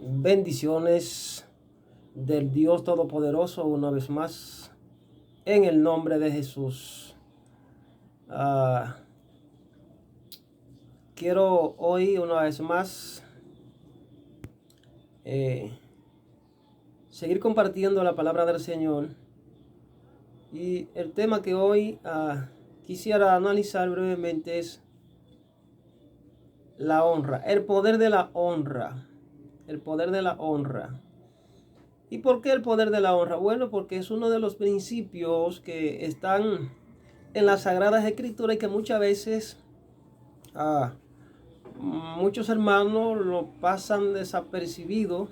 Bendiciones del Dios Todopoderoso una vez más en el nombre de Jesús. Quiero hoy una vez más seguir compartiendo la palabra del Señor, y el tema que hoy quisiera analizar brevemente es la honra, el poder de la honra. El poder de la honra. ¿Y por qué el poder de la honra? Bueno, porque es uno de los principios que están en las Sagradas Escrituras y que muchas veces muchos hermanos lo pasan desapercibido,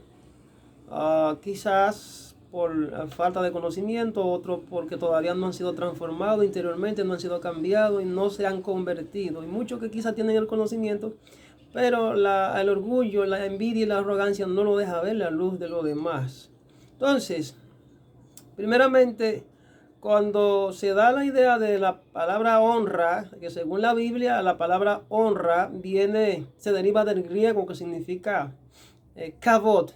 quizás por falta de conocimiento, otros porque todavía no han sido transformados interiormente, no han sido cambiados y no se han convertido. Y muchos que quizás tienen el conocimiento, pero el orgullo, la envidia y la arrogancia no lo deja ver la luz de lo demás. Entonces, primeramente, cuando se da la idea de la palabra honra, que según la Biblia la palabra honra se deriva del griego que significa kavod,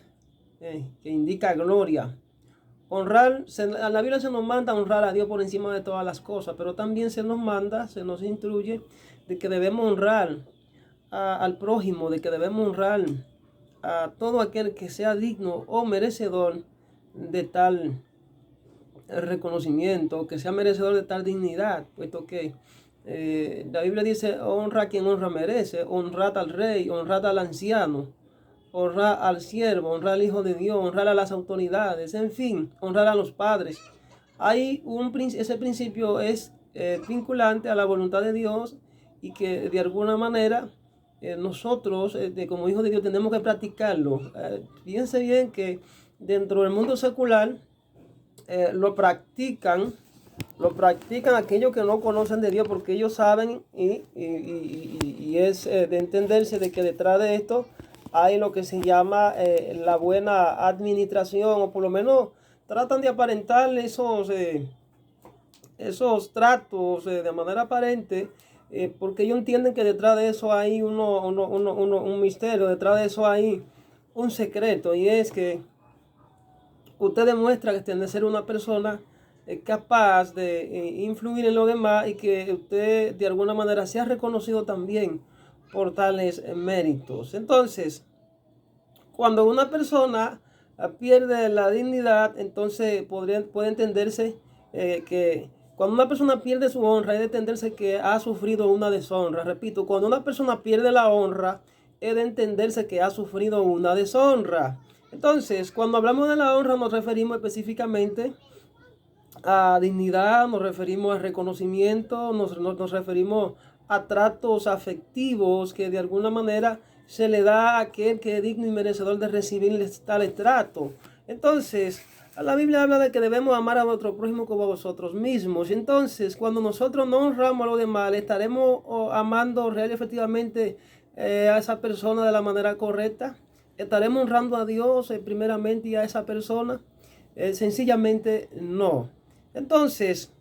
que indica gloria. Honrar, a la Biblia se nos manda honrar a Dios por encima de todas las cosas, pero también se nos instruye de que debemos honrar al prójimo, de que debemos honrar a todo aquel que sea digno o merecedor de tal reconocimiento, que sea merecedor de tal dignidad, puesto que la Biblia dice: honra a quien honra merece, honrad al rey, honrad al anciano, honrar al siervo, honrar al hijo de Dios, honrar a las autoridades, en fin, honrar a los padres. Ese principio es vinculante a la voluntad de Dios, y que de alguna manera nosotros como hijos de Dios tenemos que practicarlo. Fíjense bien que dentro del mundo secular lo practican aquellos que no conocen de Dios, porque ellos saben y es de entenderse de que detrás de esto hay lo que se llama la buena administración, o por lo menos tratan de aparentar esos tratos de manera aparente, porque ellos entienden que detrás de eso hay un misterio, detrás de eso hay un secreto, y es que usted demuestra que tiene que ser una persona capaz de influir en los demás, y que usted de alguna manera sea reconocido también por tales méritos. Entonces, cuando una persona pierde la dignidad, entonces puede entenderse que cuando una persona pierde su honra, es de entenderse que ha sufrido una deshonra. Repito, cuando una persona pierde la honra, es de entenderse que ha sufrido una deshonra. Entonces, cuando hablamos de la honra, nos referimos específicamente a dignidad, nos referimos a reconocimiento, nos referimos a tratos afectivos que de alguna manera se le da a aquel que es digno y merecedor de recibir tal trato. Entonces, la Biblia habla de que debemos amar a nuestro prójimo como a vosotros mismos. Entonces, cuando nosotros no honramos a los demás, estaremos amando real y efectivamente a esa persona de la manera correcta. ¿Estaremos honrando a Dios primeramente y a esa persona? Sencillamente no. Entonces,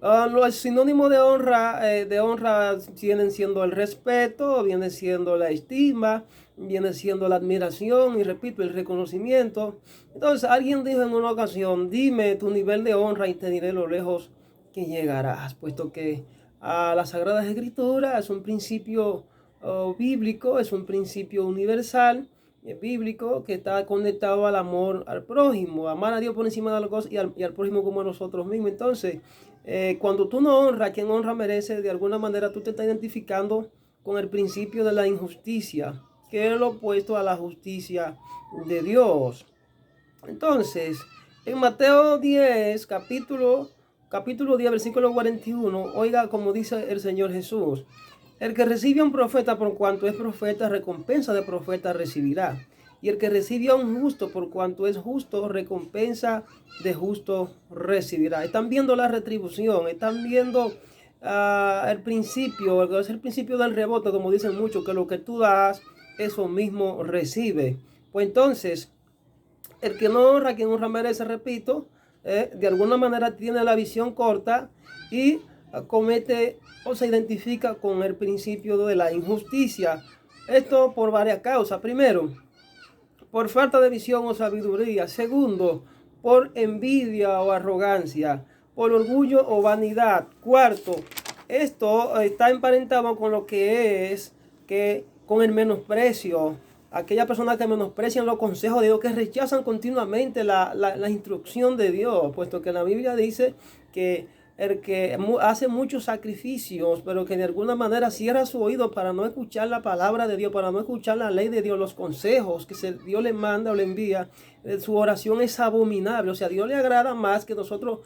los sinónimos de honra vienen siendo el respeto, viene siendo la estima, viene siendo la admiración y, repito, el reconocimiento. Entonces, alguien dijo en una ocasión: dime tu nivel de honra y te diré lo lejos que llegarás, puesto que la Sagrada Escritura es un principio bíblico, es un principio universal, bíblico, que está conectado al amor al prójimo, amar a Dios por encima de las cosas, y al prójimo como a nosotros mismos. Entonces, cuando tú no honras a quien honra merece, de alguna manera tú te estás identificando con el principio de la injusticia, que es lo opuesto a la justicia de Dios. Entonces, en Mateo 10, capítulo 10, versículo 41, oiga como dice el Señor Jesús: el que recibe a un profeta por cuanto es profeta, recompensa de profeta recibirá. Y el que recibe a un justo por cuanto es justo, recompensa de justo recibirá. Están viendo la retribución, están viendo el principio, es el principio del rebote, como dicen muchos, que lo que tú das, eso mismo recibe. Pues entonces, el que no honra a quien honra merece, repito, de alguna manera tiene la visión corta y comete o se identifica con el principio de la injusticia. Esto por varias causas. Primero, por falta de visión o sabiduría. Segundo, por envidia o arrogancia. Por orgullo o vanidad. Cuarto, esto está emparentado con lo que es que con el menosprecio. Aquellas personas que menosprecian los consejos de Dios, que rechazan continuamente la instrucción de Dios, puesto que la Biblia dice que el que hace muchos sacrificios, pero que de alguna manera cierra su oído para no escuchar la palabra de Dios, para no escuchar la ley de Dios, los consejos que Dios le manda o le envía, su oración es abominable. O sea, a Dios le agrada más que nosotros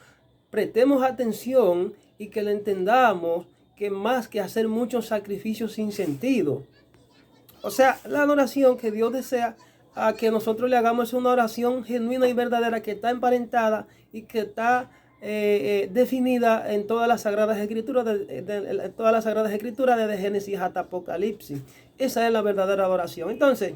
prestemos atención y que le entendamos, que más que hacer muchos sacrificios sin sentido. O sea, la adoración que Dios desea a que nosotros le hagamos es una oración genuina y verdadera que está emparentada y que está definida en todas las sagradas escrituras, todas las sagradas escrituras desde Génesis hasta Apocalipsis. Esa es la verdadera adoración. Entonces,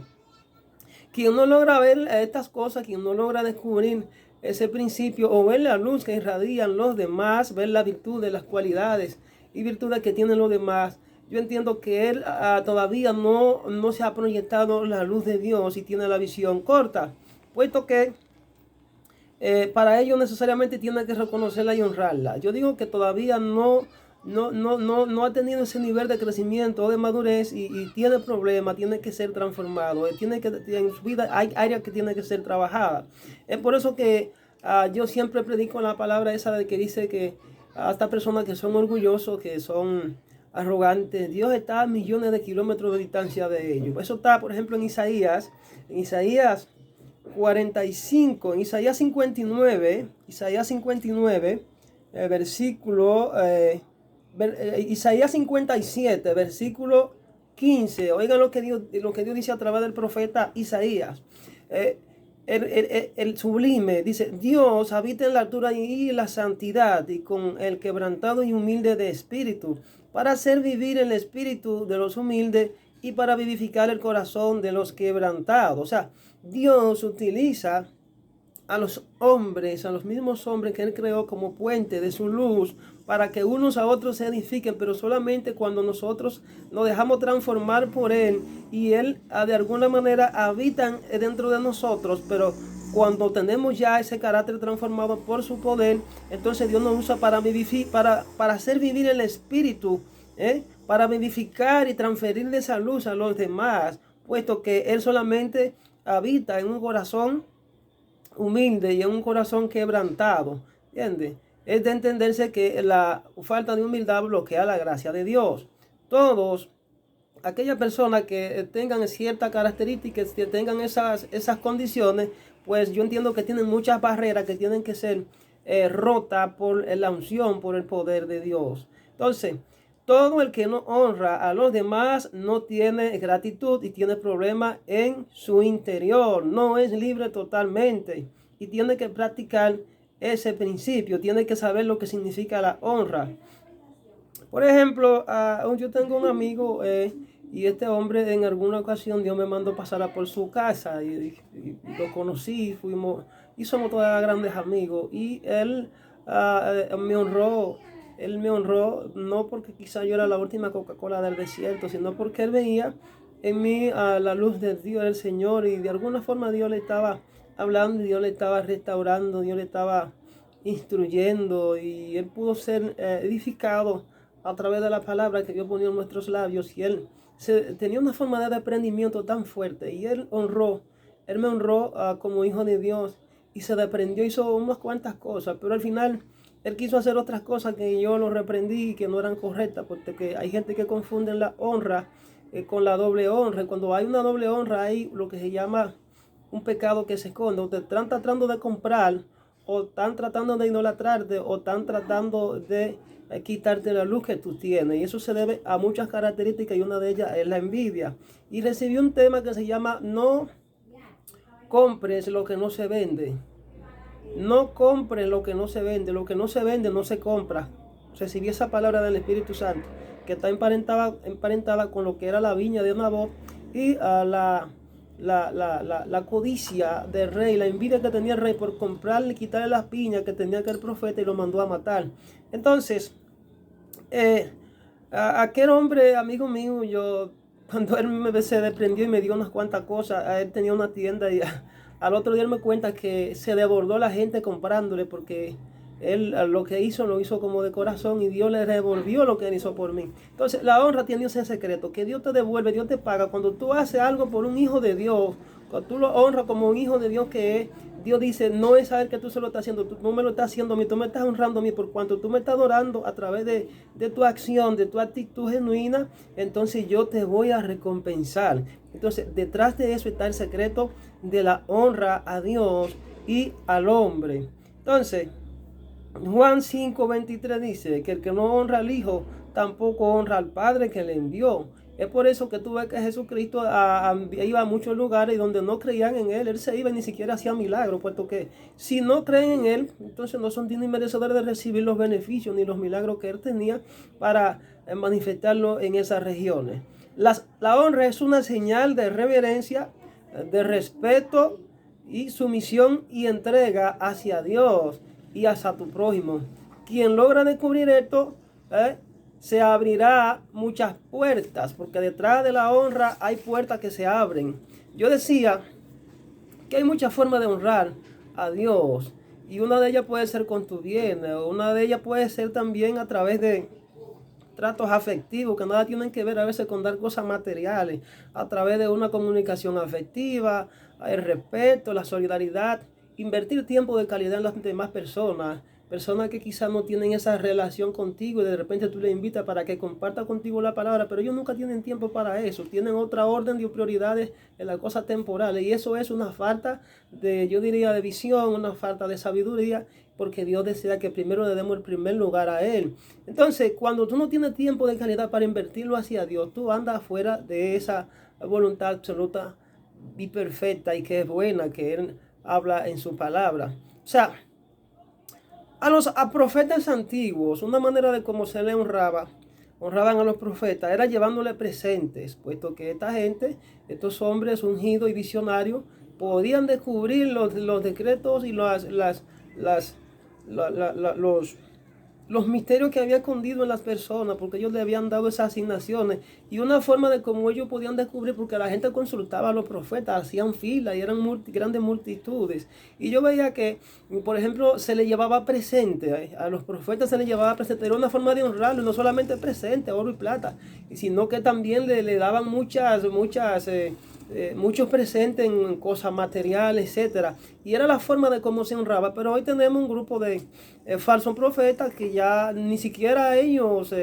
quien no logra ver estas cosas, quien no logra descubrir ese principio o ver la luz que irradian los demás, ver la virtud de las cualidades y virtudes que tienen los demás, yo entiendo que él todavía no se ha proyectado la luz de Dios y tiene la visión corta, puesto que para ello necesariamente tiene que reconocerla y honrarla. Yo digo que todavía no ha tenido ese nivel de crecimiento o de madurez y tiene problemas, tiene que ser transformado, en su vida hay áreas que tienen que ser trabajadas. Es por eso que yo siempre predico la palabra esa de que dice que a estas personas que son orgullosos, que son arrogantes, Dios está a millones de kilómetros de distancia de ellos. Eso está, por ejemplo, en Isaías 45, en Isaías 59, versículo, Isaías 57, versículo 15. Oigan lo que Dios dice a través del profeta Isaías. El sublime dice: Dios habita en la altura y la santidad, y con el quebrantado y humilde de espíritu, para hacer vivir el espíritu de los humildes y para vivificar el corazón de los quebrantados. O sea, Dios utiliza a los hombres, a los mismos hombres que Él creó como puente de su luz, para que unos a otros se edifiquen, pero solamente cuando nosotros nos dejamos transformar por Él y Él de alguna manera habitan dentro de nosotros. Pero cuando tenemos ya ese carácter transformado por su poder, entonces Dios nos usa para hacer vivir el espíritu, para vivificar y transferir esa luz a los demás, puesto que Él solamente habita en un corazón humilde y en un corazón quebrantado. ¿Entiendes? Es de entenderse que la falta de humildad bloquea la gracia de Dios. Todos, aquellas personas que tengan ciertas características, que tengan esas condiciones, pues yo entiendo que tienen muchas barreras que tienen que ser rotas por la unción, por el poder de Dios. Entonces, todo el que no honra a los demás no tiene gratitud y tiene problemas en su interior. No es libre totalmente y tiene que practicar ese principio. Tiene que saber lo que significa la honra. Por ejemplo, yo tengo un amigo y este hombre en alguna ocasión Dios me mandó pasar por su casa y lo conocí, fuimos y somos todos grandes amigos. Y él me honró. Él me honró no porque quizá yo era la última Coca-Cola del desierto, sino porque él veía en mí la luz de Dios, del Señor, y de alguna forma Dios le estaba hablando, Dios le estaba restaurando, Dios le estaba instruyendo, y él pudo ser edificado a través de la palabra que Dios ponía en nuestros labios. Y él tenía una forma de desprendimiento tan fuerte, y él me honró como hijo de Dios, y se desprendió, hizo unas cuantas cosas, pero al final él quiso hacer otras cosas que yo lo reprendí, que no eran correctas, porque hay gente que confunde la honra con la doble honra. Y cuando hay una doble honra, hay lo que se llama un pecado que se esconde. O te están tratando de comprar, o están tratando de idolatrarte, o están tratando de quitarte la luz que tú tienes. Y eso se debe a muchas características, y una de ellas es la envidia. Y recibí un tema que se llama: no compres lo que no se vende. No compres lo que no se vende. Lo que no se vende no se compra. Recibí esa palabra del Espíritu Santo, que está emparentada con lo que era la viña de Nabot y la codicia del rey, la envidia que tenía el rey por comprarle y quitarle las viñas que tenía aquel profeta, y lo mandó a matar. Entonces, aquel hombre, amigo mío, yo cuando él se desprendió y me dio unas cuantas cosas, él tenía una tienda y al otro día él me cuenta que se desbordó la gente comprándole porque él lo que hizo lo hizo como de corazón y Dios le devolvió lo que él hizo por mí. Entonces la honra tiene ese secreto, que Dios te devuelve, Dios te paga. Cuando tú haces algo por un hijo de Dios, cuando tú lo honras como un hijo de Dios que es, Dios dice, no es saber que tú se lo estás haciendo, tú no me lo estás haciendo a mí, tú me estás honrando a mí por cuanto tú me estás adorando a través de tu acción, de tu actitud genuina, entonces yo te voy a recompensar. Entonces detrás de eso está el secreto de la honra a Dios y al hombre. Entonces, Juan 5:23 dice que el que no honra al Hijo tampoco honra al Padre que le envió. Es por eso que tú ves que Jesucristo iba a muchos lugares y donde no creían en Él se iba y ni siquiera hacía milagros, puesto que si no creen en Él, entonces no son dignos y merecedores de recibir los beneficios ni los milagros que Él tenía para manifestarlo en esas regiones. La honra es una señal de reverencia, de respeto y sumisión y entrega hacia Dios y hacia tu prójimo. Quien logra descubrir esto, se abrirá muchas puertas, porque detrás de la honra hay puertas que se abren. Yo decía que hay muchas formas de honrar a Dios, y una de ellas puede ser con tu bien, una de ellas puede ser también a través de tratos afectivos que nada tienen que ver a veces con dar cosas materiales, a través de una comunicación afectiva, el respeto, la solidaridad, invertir tiempo de calidad en las demás personas, personas que quizás no tienen esa relación contigo y de repente tú les invitas para que comparta contigo la palabra, pero ellos nunca tienen tiempo para eso, tienen otra orden de prioridades en las cosas temporales y eso es una falta de, yo diría, de visión, una falta de sabiduría, porque Dios desea que primero le demos el primer lugar a Él. Entonces, cuando tú no tienes tiempo de calidad para invertirlo hacia Dios, tú andas fuera de esa voluntad absoluta y perfecta y que es buena, que Él habla en su palabra. O sea, a profetas antiguos, una manera de cómo se le honraban a los profetas, era llevándole presentes, puesto que esta gente, estos hombres ungidos y visionarios, podían descubrir los decretos y los misterios que había escondido en las personas, porque ellos le habían dado esas asignaciones, y una forma de cómo ellos podían descubrir, porque la gente consultaba a los profetas, hacían fila y eran grandes multitudes, y yo veía que, por ejemplo, se le llevaba presente, a los profetas se les llevaba presente, era una forma de honrarlo, no solamente presente, oro y plata, sino que también le daban muchos presentes en cosas materiales, etcétera, y era la forma de cómo se honraba. Pero hoy tenemos un grupo de falsos profetas que ya ni siquiera ellos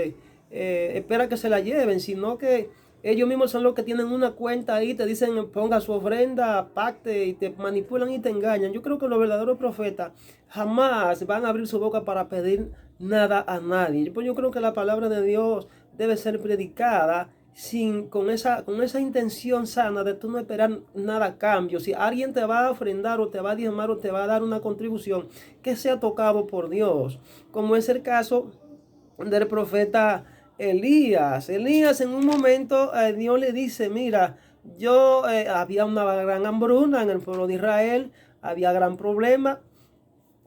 esperan que se la lleven, sino que ellos mismos son los que tienen una cuenta ahí, te dicen ponga su ofrenda, pacte, y te manipulan y te engañan. Yo creo que los verdaderos profetas jamás van a abrir su boca para pedir nada a nadie. Pues yo creo que la palabra de Dios debe ser predicada con esa intención sana de tú no esperar nada a cambio. Si alguien te va a ofrendar o te va a diezmar o te va a dar una contribución, que sea tocado por Dios, como es el caso del profeta Elías. Elías, en un momento Dios le dice, mira, había una gran hambruna en el pueblo de Israel, había gran problema.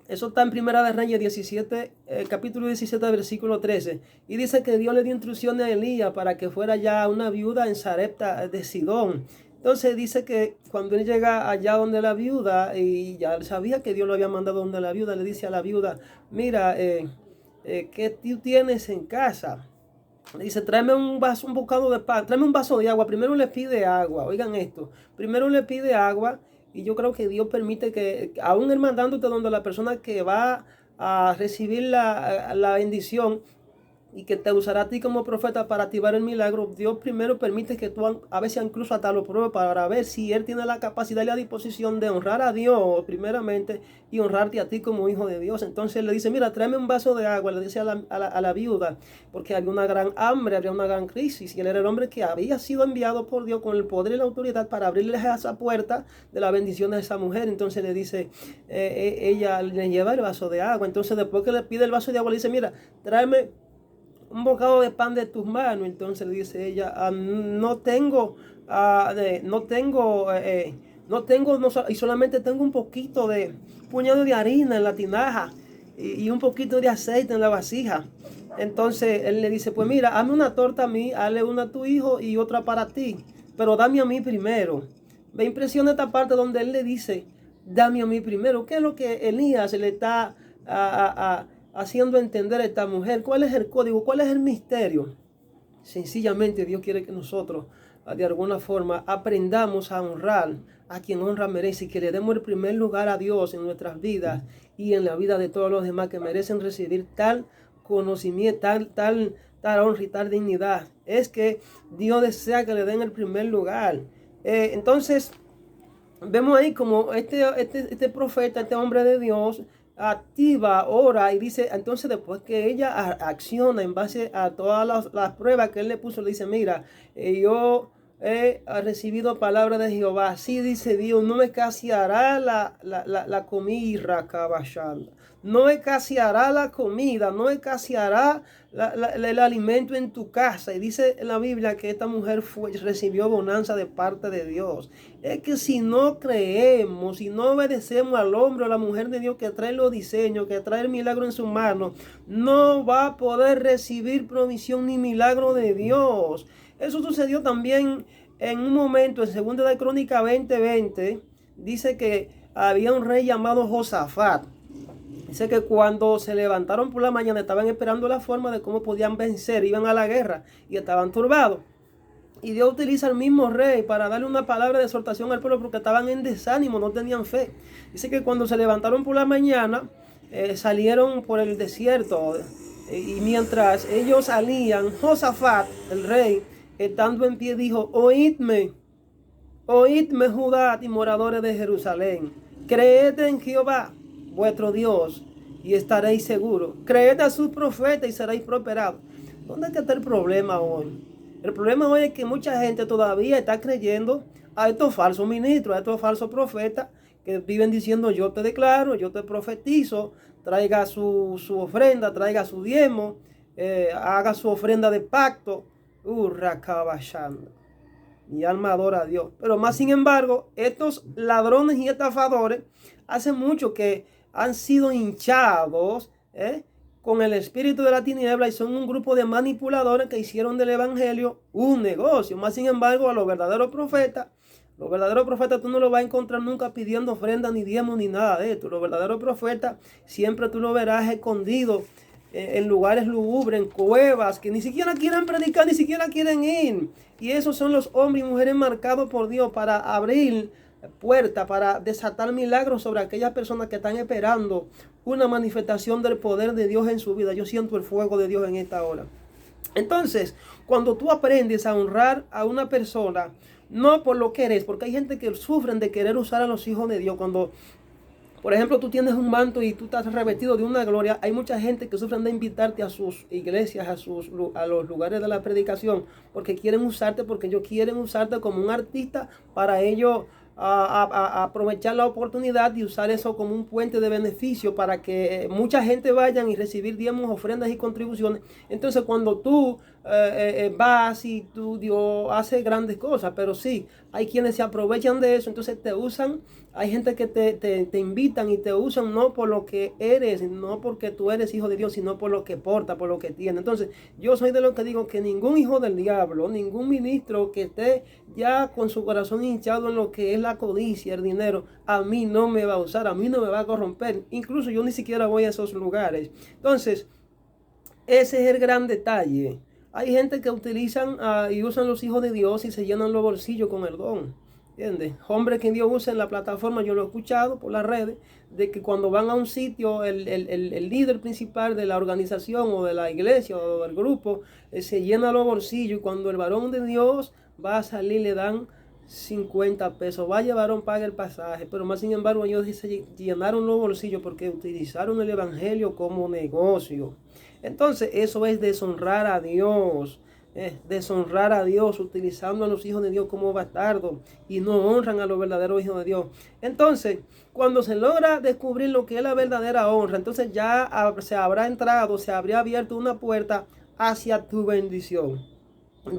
Eso está en Primera de Reyes 17, capítulo 17, versículo 13. Y dice que Dios le dio instrucciones a Elías para que fuera ya una viuda en Sarepta de Sidón. Entonces dice que cuando él llega allá donde la viuda, y ya sabía que Dios lo había mandado donde la viuda, le dice a la viuda, mira, ¿qué tú tienes en casa? Dice, tráeme un bocado de pan, tráeme un vaso de agua. Primero le pide agua, oigan esto, primero le pide agua. Y yo creo que Dios permite que, aún él mandándote donde la persona que va a recibir la bendición y que te usará a ti como profeta para activar el milagro, Dios primero permite que tú a veces incluso hasta lo pruebes para ver si él tiene la capacidad y la disposición de honrar a Dios primeramente y honrarte a ti como hijo de Dios. Entonces le dice, mira, tráeme un vaso de agua, le dice a la viuda, porque había una gran hambre, había una gran crisis, y él era el hombre que había sido enviado por Dios con el poder y la autoridad para abrirle esa puerta de la bendición de esa mujer. Entonces le dice, ella le lleva el vaso de agua. Entonces después que le pide el vaso de agua, le dice, mira, tráeme un bocado de pan de tus manos. Entonces le dice ella, no tengo, y solamente tengo un poquito de puñado de harina en la tinaja y un poquito de aceite en la vasija. Entonces él le dice, pues mira, hazme una torta a mí, hazle una a tu hijo y otra para ti, pero dame a mí primero. Me impresiona esta parte donde él le dice, dame a mí primero. ¿Qué es lo que Elías le está haciendo entender a esta mujer? ¿Cuál es el código? ¿Cuál es el misterio? Sencillamente Dios quiere que nosotros de alguna forma aprendamos a honrar a quien honra merece y que le demos el primer lugar a Dios en nuestras vidas y en la vida de todos los demás que merecen recibir tal conocimiento, tal honra y tal dignidad. Es que Dios desea que le den el primer lugar. Entonces vemos ahí como este profeta, este hombre de Dios, activa, ora y dice, entonces después que ella acciona en base a todas las pruebas que él le puso, le dice, mira, yo he recibido palabra de Jehová, así dice Dios, no me escaseará la comida, caballando. No escaseará la comida, no escaseará el alimento en tu casa. Y dice en la Biblia que esta mujer recibió bonanza de parte de Dios. Es que si no creemos, si no obedecemos al hombre o a la mujer de Dios que trae los diseños, que trae el milagro en su mano, no va a poder recibir provisión ni milagro de Dios. Eso sucedió también en un momento, en 2 de Crónicas 20:20, dice que había un rey llamado Josafat. Dice que cuando se levantaron por la mañana estaban esperando la forma de cómo podían vencer, iban a la guerra y estaban turbados. Y Dios utiliza al mismo rey para darle una palabra de exhortación al pueblo porque estaban en desánimo, no tenían fe. Dice que cuando se levantaron por la mañana, salieron por el desierto. Y mientras ellos salían, Josafat, el rey, estando en pie, dijo, oídme Judá y moradores de Jerusalén, creed en Jehová, vuestro Dios, y estaréis seguros. Creed a sus profetas y seréis prosperados. ¿Dónde está el problema hoy? El problema hoy es que mucha gente todavía está creyendo a estos falsos ministros, a estos falsos profetas que viven diciendo yo te declaro, yo te profetizo, traiga su ofrenda, traiga su diezmo, haga su ofrenda de pacto. Mi alma adora a Dios. Pero más sin embargo, estos ladrones y estafadores hace mucho que han sido hinchados con el espíritu de la tiniebla y son un grupo de manipuladores que hicieron del evangelio un negocio. Más sin embargo, a los verdaderos profetas tú no los vas a encontrar nunca pidiendo ofrenda ni diezmo ni nada de esto. Los verdaderos profetas siempre tú los verás escondidos en lugares lúgubres, en cuevas, que ni siquiera quieren predicar, ni siquiera quieren ir. Y esos son los hombres y mujeres marcados por Dios para abrir puertas, para desatar milagros sobre aquellas personas que están esperando una manifestación del poder de Dios en su vida. Yo siento el fuego de Dios en esta hora. Entonces, cuando tú aprendes a honrar a una persona, no por lo que eres, porque hay gente que sufren de querer usar a los hijos de Dios. Cuando, por ejemplo, tú tienes un manto y tú estás revestido de una gloria, hay mucha gente que sufren de invitarte a sus iglesias, a los lugares de la predicación, porque quieren usarte, porque ellos quieren usarte como un artista para ellos a aprovechar la oportunidad y usar eso como un puente de beneficio para que mucha gente vayan y recibir diezmos, ofrendas y contribuciones. Entonces cuando tú vas y Dios hace grandes cosas, pero sí, hay quienes se aprovechan de eso, entonces te usan. Hay gente que te invitan y te usan no por lo que eres, no porque tú eres hijo de Dios, sino por lo que porta, por lo que tiene. Entonces, yo soy de los que digo que ningún hijo del diablo, ningún ministro que esté ya con su corazón hinchado en lo que es la codicia, el dinero, a mí no me va a usar, a mí no me va a corromper. Incluso yo ni siquiera voy a esos lugares. Entonces, ese es el gran detalle. Hay gente que utilizan y usan los hijos de Dios y se llenan los bolsillos con el don. ¿Entiendes? Hombres que Dios usa en la plataforma, yo lo he escuchado por las redes, de que cuando van a un sitio, el líder principal de la organización o de la iglesia o del grupo, se llena los bolsillos y cuando el varón de Dios va a salir le dan 50 pesos. Vaya varón, paga el pasaje. Pero más sin embargo ellos se llenaron los bolsillos porque utilizaron el evangelio como negocio. Entonces eso es deshonrar a Dios. Deshonrar a Dios utilizando a los hijos de Dios como bastardos y no honran a los verdaderos hijos de Dios. Entonces, cuando se logra descubrir lo que es la verdadera honra, entonces ya se habrá entrado, se habría abierto una puerta hacia tu bendición.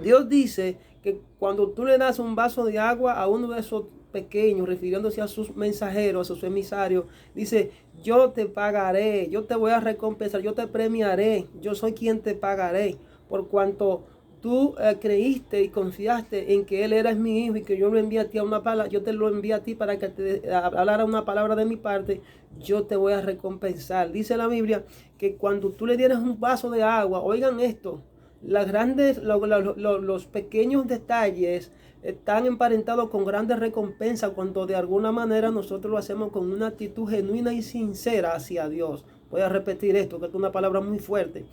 Dios dice que cuando tú le das un vaso de agua a uno de esos pequeños, refiriéndose a sus mensajeros, a sus emisarios. Dice, yo te pagaré, yo te voy a recompensar, yo te premiaré, yo soy quien te pagaré, por cuanto tú creíste y confiaste en que Él era mi hijo y que yo lo envié a ti a una palabra, yo te lo envié a ti para que te hablara una palabra de mi parte, yo te voy a recompensar. Dice la Biblia que cuando tú le dieras un vaso de agua, oigan esto, los pequeños detalles están emparentados con grandes recompensas cuando de alguna manera nosotros lo hacemos con una actitud genuina y sincera hacia Dios. Voy a repetir esto, que es una palabra muy fuerte.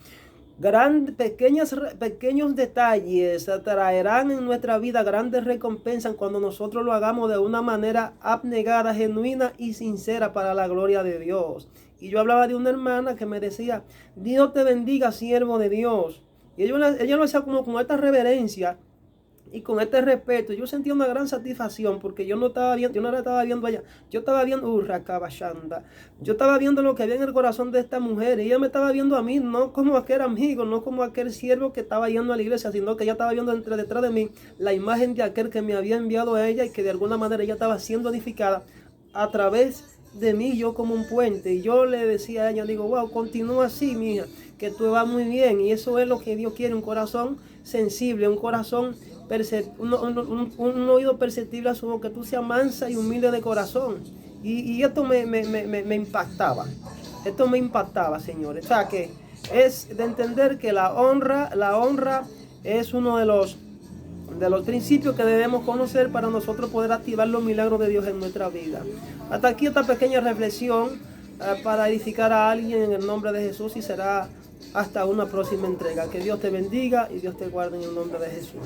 Pequeños detalles traerán en nuestra vida grandes recompensas cuando nosotros lo hagamos de una manera abnegada, genuina y sincera para la gloria de Dios. Y yo hablaba de una hermana que me decía, Dios te bendiga, siervo de Dios. Y ella lo hacía como con esta reverencia y con este respeto. Yo sentía una gran satisfacción porque yo no la estaba viendo allá. Yo estaba viendo yo estaba viendo lo que había en el corazón de esta mujer. Y ella me estaba viendo a mí, no como aquel amigo, no como aquel siervo que estaba yendo a la iglesia, sino que ella estaba viendo detrás de mí la imagen de aquel que me había enviado a ella y que de alguna manera ella estaba siendo edificada a través de mí, yo como un puente. Y yo le decía a ella, digo, wow, continúa así, mija, que tú vas muy bien. Y eso es lo que Dios quiere, un corazón sensible, un corazón un oído perceptible a su voz, que tú seas mansa y humilde de corazón. Y esto me impactaba. Esto me impactaba, señores. O sea que es de entender que la honra es uno de los principios que debemos conocer para nosotros poder activar los milagros de Dios en nuestra vida. Hasta aquí esta pequeña reflexión para edificar a alguien en el nombre de Jesús, y será hasta una próxima entrega. Que Dios te bendiga y Dios te guarde en el nombre de Jesús.